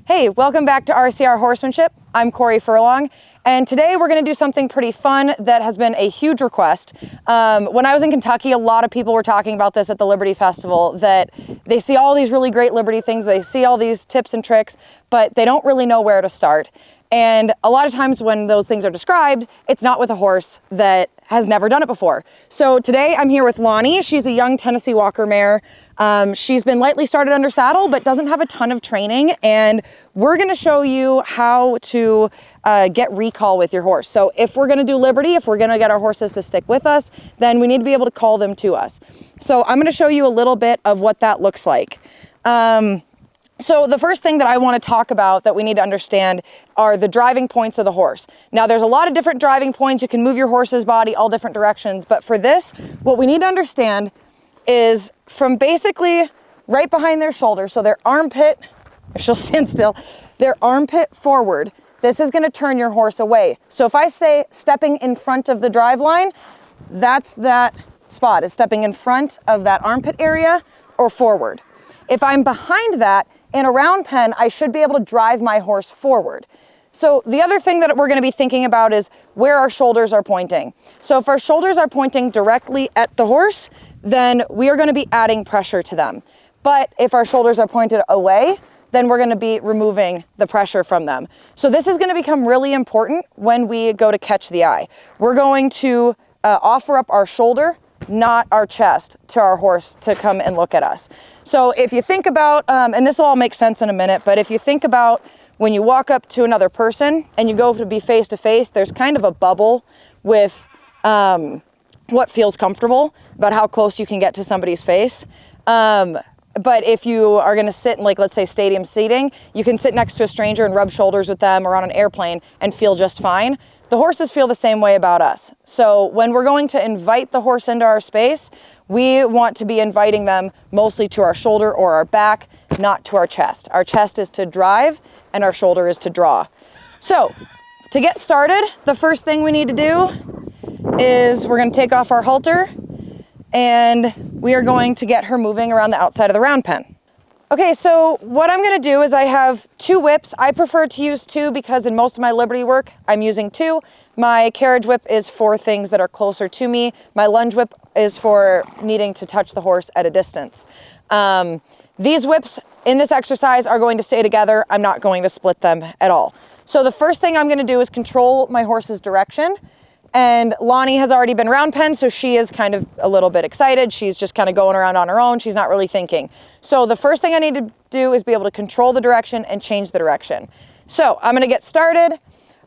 Hey, welcome back to RCR Horsemanship. I'm Cory Furlong, and today we're going to do something pretty fun that has been a huge request. When I was in Kentucky, a lot of people were talking about this at the Liberty Festival, that they see all these really great Liberty things, they see all these tips and tricks, but they don't really know where to start. And a lot of times when those things are described, it's not with a horse that has never done it before. So today I'm here with Lani. She's a young Tennessee Walker mare. She's been lightly started under saddle, but doesn't have a ton of training. And we're gonna show you how to get recall with your horse. So if we're gonna do Liberty, if we're gonna get our horses to stick with us, then we need to be able to call them to us. So I'm gonna show you a little bit of what that looks like. So the first thing that I want to talk about that we need to understand are the driving points of the horse. Now there's a lot of different driving points. You can move your horse's body all different directions, but for this, what we need to understand is from basically right behind their shoulder, so their armpit, if she'll stand still, their armpit forward, this is going to turn your horse away. So if I say stepping in front of the drive line, that's that spot, is stepping in front of that armpit area or forward. If I'm behind that, in a round pen, I should be able to drive my horse forward. So the other thing that we're going to be thinking about is where our shoulders are pointing. So if our shoulders are pointing directly at the horse, then we are going to be adding pressure to them. But if our shoulders are pointed away, then we're going to be removing the pressure from them. So this is going to become really important when we go to catch the eye. We're going to offer up our shoulder, not our chest, to our horse to come and look at us. So if you think about, and this will all make sense in a minute, but if you think about when you walk up to another person and you go to be face to face, there's kind of a bubble with what feels comfortable about how close you can get to somebody's face. But if you are going to sit in, like, let's say stadium seating, you can sit next to a stranger and rub shoulders with them or on an airplane and feel just fine. The horses feel the same way about us. So when we're going to invite the horse into our space, we want to be inviting them mostly to our shoulder or our back, not to our chest. Our chest is to drive and our shoulder is to draw. So to get started, the first thing we need to do is we're going to take off our halter and we are going to get her moving around the outside of the round pen. Okay, so what I'm going to do is I have two whips. I prefer to use two because in most of my Liberty work, I'm using two. My carriage whip is for things that are closer to me. My lunge whip is for needing to touch the horse at a distance. These whips in this exercise are going to stay together. I'm not going to split them at all. So the first thing I'm going to do is control my horse's direction. And Lani has already been round penned, so she is kind of a little bit excited. She's just kind of going around on her own. She's not really thinking. So the first thing I need to do is be able to control the direction and change the direction. So I'm going to get started.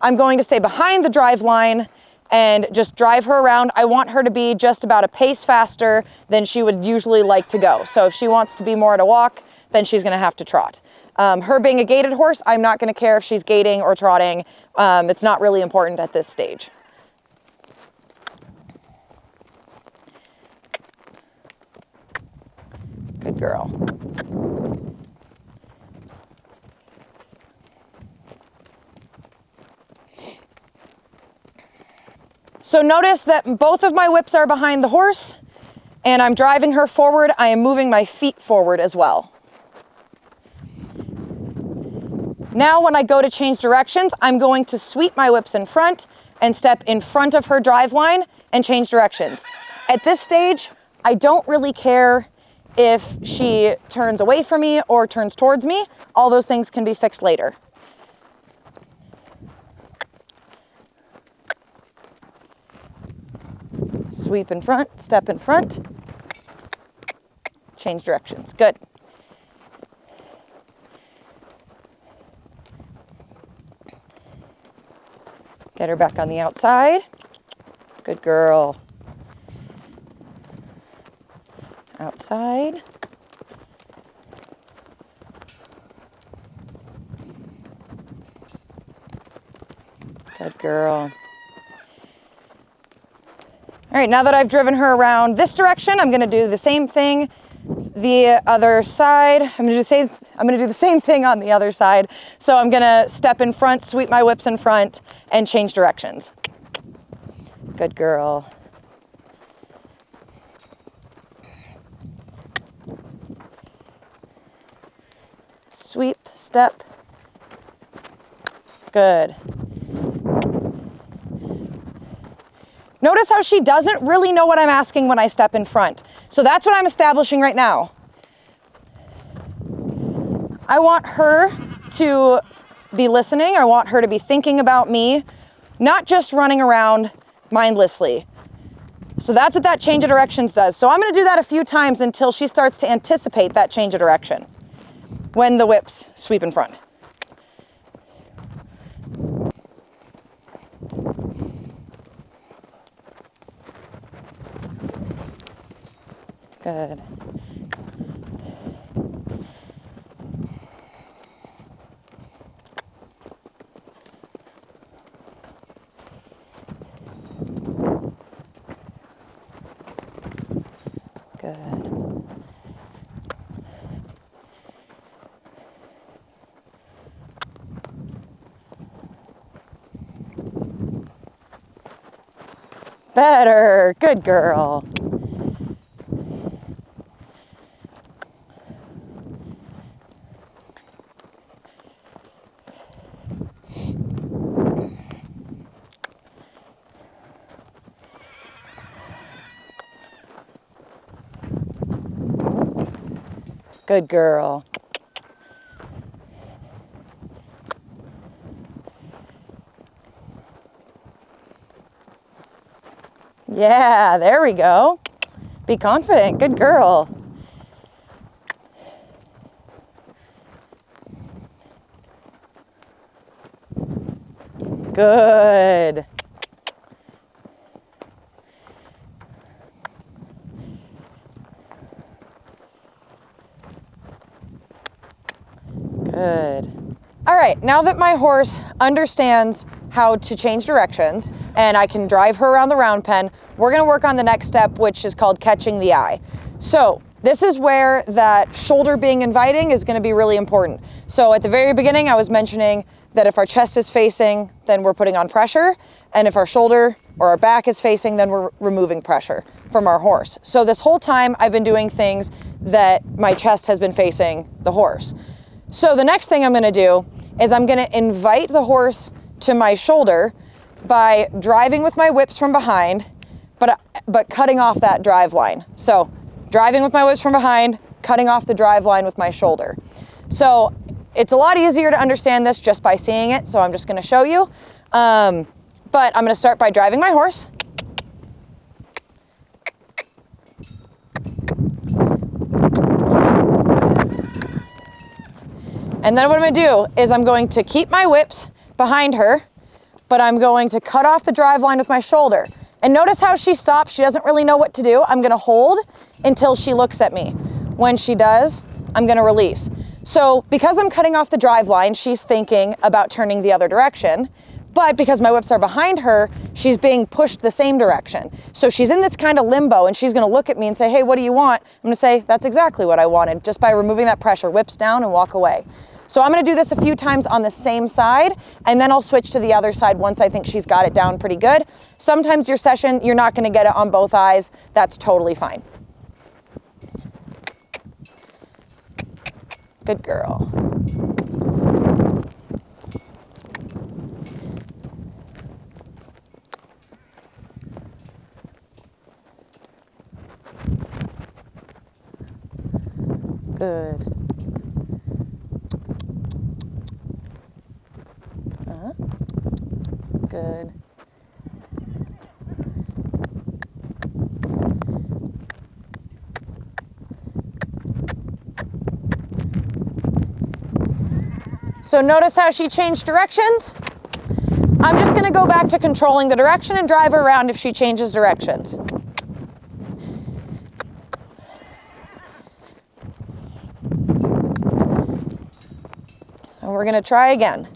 I'm going to stay behind the drive line and just drive her around. I want her to be just about a pace faster than she would usually like to go. So if she wants to be more at a walk, then she's going to have to trot. Her being a gaited horse, I'm not going to care if she's gaiting or trotting. It's not really important at this stage. Good girl. So notice that both of my whips are behind the horse and I'm driving her forward. I am moving my feet forward as well. Now when I go to change directions, I'm going to sweep my whips in front and step in front of her drive line and change directions. At this stage, I don't really care if she turns away from me or turns towards me. All those things can be fixed later. Sweep in front, step in front, change directions. Good. Get her back on the outside. Good girl. Outside. Good girl. All right, now that I've driven her around this direction, I'm going to do the same thing the other side. I'm going to do the same thing on the other side. So I'm going to step in front, sweep my whips in front, and change directions. Good girl. Sweep, step, Good. Notice how she doesn't really know what I'm asking when I step in front. So that's what I'm establishing right now. I want her to be listening. I want her to be thinking about me, not just running around mindlessly. So that's what that change of directions does. So I'm gonna do that a few times until she starts to anticipate that change of direction when the whips sweep in front. Good. Good. Better. Good girl. Good girl. Yeah, there we go. Be confident. Good girl. Good. Good. All right, now that my horse understands how to change directions and I can drive her around the round pen, we're gonna work on the next step, which is called catching the eye. So this is where that shoulder being inviting is gonna be really important. So at the very beginning, I was mentioning that if our chest is facing, then we're putting on pressure. And if our shoulder or our back is facing, then we're removing pressure from our horse. So this whole time I've been doing things that my chest has been facing the horse. So the next thing I'm gonna do is I'm gonna invite the horse to my shoulder by driving with my whips from behind, but cutting off that drive line. So driving with my whips from behind, cutting off the drive line with my shoulder. So it's a lot easier to understand this just by seeing it, so I'm just gonna show you. But I'm gonna start by driving my horse. And then what I'm gonna do is I'm going to keep my whips behind her, but I'm going to cut off the drive line with my shoulder. And notice how she stops. She doesn't really know what to do. I'm gonna hold until she looks at me. When she does, I'm gonna release. So because I'm cutting off the drive line, she's thinking about turning the other direction. But because my whips are behind her, she's being pushed the same direction. So she's in this kind of limbo and she's gonna look at me and say, hey, what do you want? I'm gonna say, that's exactly what I wanted, just by removing that pressure, whips down and walk away. So I'm gonna do this a few times on the same side, and then I'll switch to the other side once I think she's got it down pretty good. Sometimes your session, you're not gonna get it on both eyes. That's totally fine. Good girl. Good. Good. So notice how she changed directions? I'm just gonna go back to controlling the direction and drive her around if she changes directions. And we're gonna try again.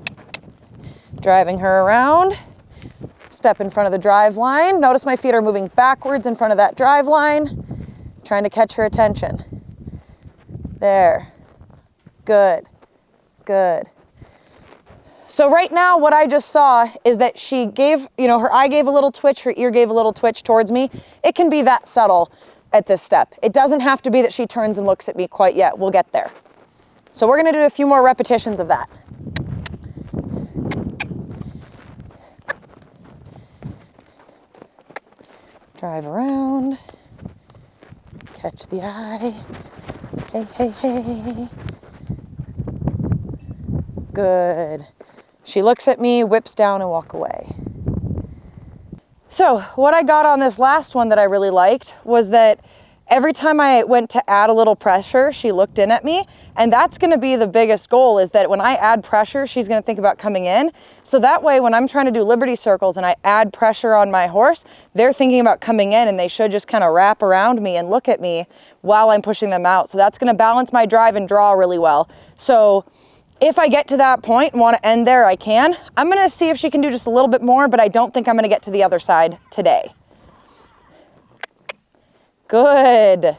Driving her around, step in front of the drive line. Notice my feet are moving backwards in front of that drive line, trying to catch her attention. There, good, good. So right now what I just saw is that she gave, her eye gave a little twitch, her ear gave a little twitch towards me. It can be that subtle at this step. It doesn't have to be that she turns and looks at me quite yet. We'll get there. So we're gonna do a few more repetitions of that. Drive around. Catch the eye. Hey, hey, hey. Good. She looks at me, whips down, and walk away. So what I got on this last one that I really liked was that every time I went to add a little pressure, she looked in at me. And that's gonna be the biggest goal, is that when I add pressure, she's gonna think about coming in. So that way, when I'm trying to do liberty circles and I add pressure on my horse, they're thinking about coming in, and they should just kind of wrap around me and look at me while I'm pushing them out. So that's gonna balance my drive and draw really well. So if I get to that point and want to end there, I can. I'm gonna see if she can do just a little bit more, but I don't think I'm gonna get to the other side today. Good.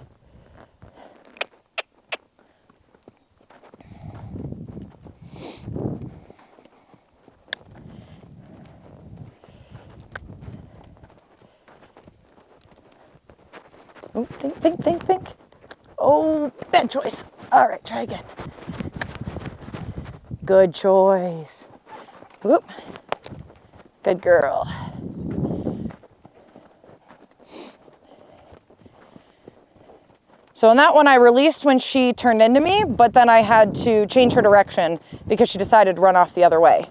Oh, think. Oh, bad choice. All right, try again. Good choice. Whoop. Good girl. So in that one, I released when she turned into me, but then I had to change her direction because she decided to run off the other way.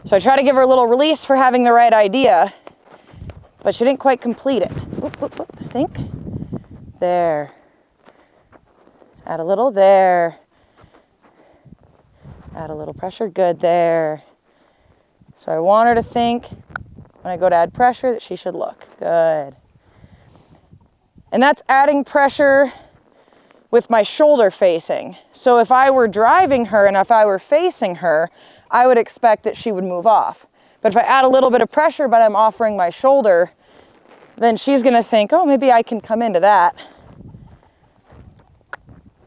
So I try to give her a little release for having the right idea, but she didn't quite complete it. Whoop, whoop, whoop. Think. There. Add a little there. Add a little pressure. Good, there. So I want her to think, when I go to add pressure, that she should look. Good. And that's adding pressure with my shoulder facing. So if I were driving her and if I were facing her, I would expect that she would move off. But if I add a little bit of pressure, but I'm offering my shoulder, then she's gonna think, oh, maybe I can come into that.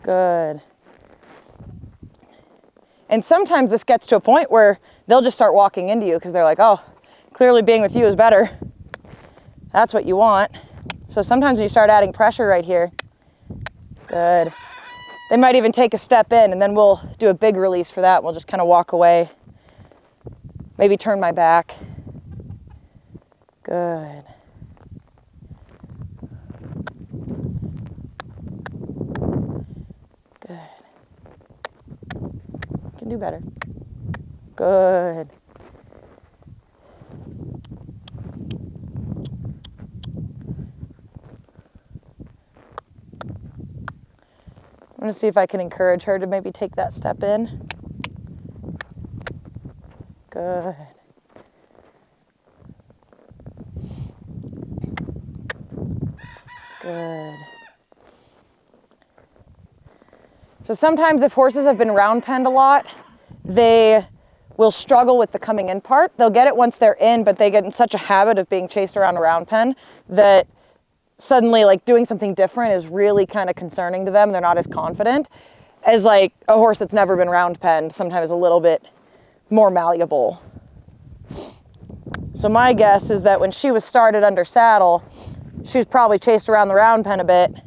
Good. And sometimes this gets to a point where they'll just start walking into you because they're like, oh, clearly being with you is better. That's what you want. So sometimes when you start adding pressure right here, good. They might even take a step in, and then we'll do a big release for that. We'll just kind of walk away. Maybe turn my back. Good. Good. You can do better. Good. I'm going to see if I can encourage her to maybe take that step in. Good. Good. So sometimes if horses have been round penned a lot, they will struggle with the coming in part. They'll get it once they're in, but they get in such a habit of being chased around a round pen that suddenly like doing something different is really kind of concerning to them. They're not as confident as like a horse that's never been round penned, sometimes a little bit more malleable. So my guess is that when she was started under saddle, she was probably chased around the round pen a bit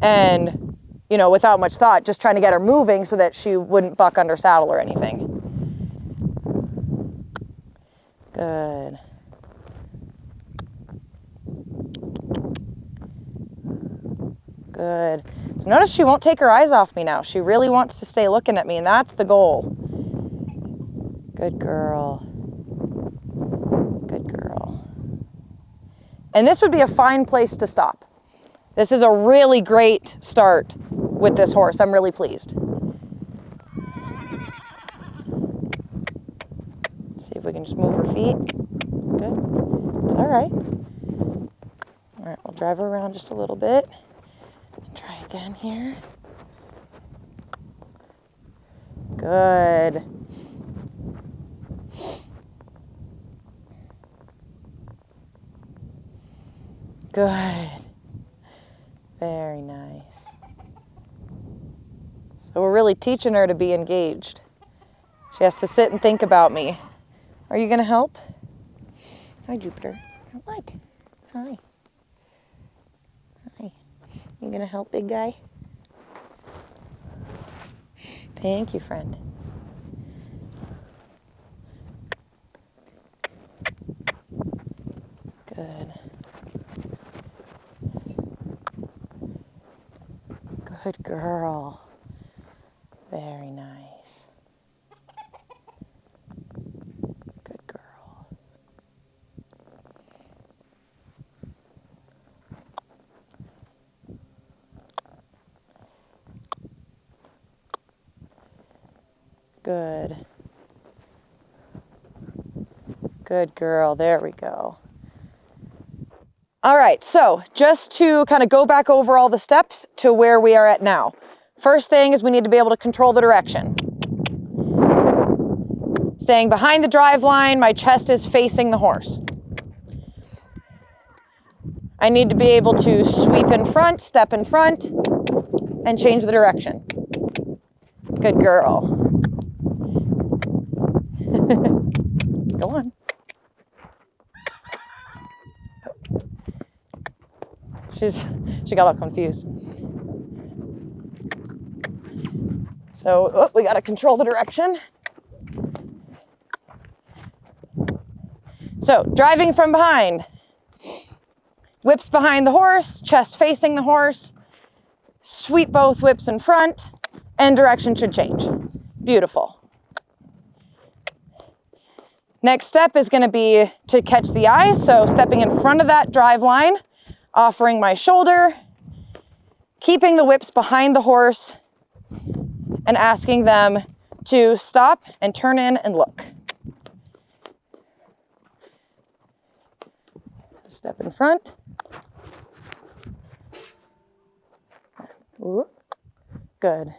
and, you know, without much thought, just trying to get her moving so that she wouldn't buck under saddle or anything. Good. Good. So notice she won't take her eyes off me now. She really wants to stay looking at me, and that's the goal. Good girl. Good girl. And this would be a fine place to stop. This is a really great start with this horse. I'm really pleased. See if we can just move her feet. Good. It's all right. All right, we'll drive her around just a little bit. Try again here. Good. Good. Very nice. So we're really teaching her to be engaged. She has to sit and think about me. Are you going to help? Hi, Jupiter. What? Hi. Hi. You going to help, big guy? Thank you, friend. Good. Good girl. Very nice. Good girl. Good. Good girl. There we go. All right, so just to kind of go back over all the steps to where we are at now. First thing is we need to be able to control the direction. Staying behind the drive line, my chest is facing the horse. I need to be able to sweep in front, step in front, and change the direction. Good girl. Go on. She got all confused. So we got to control the direction. So driving from behind, whips behind the horse, chest facing the horse, sweep both whips in front, and direction should change. Beautiful. Next step is going to be to catch the eyes. So stepping in front of that drive line, offering my shoulder, keeping the whips behind the horse, and asking them to stop and turn in and look. Step in front. Ooh. Good.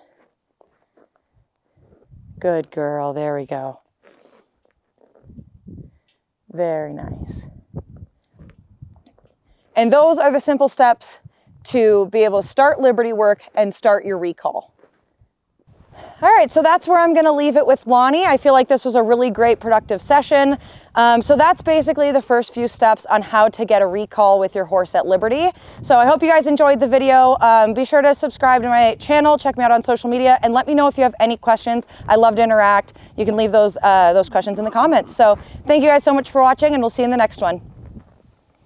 Good girl, there we go. Very nice. And those are the simple steps to be able to start Liberty work and start your recall. All right, so that's where I'm gonna leave it with Lani. I feel like this was a really great productive session. So that's basically the first few steps on how to get a recall with your horse at Liberty. So I hope you guys enjoyed the video. Be sure to subscribe to my channel, check me out on social media, and let me know if you have any questions. I love to interact. You can leave those questions in the comments. So thank you guys so much for watching, and we'll see you in the next one.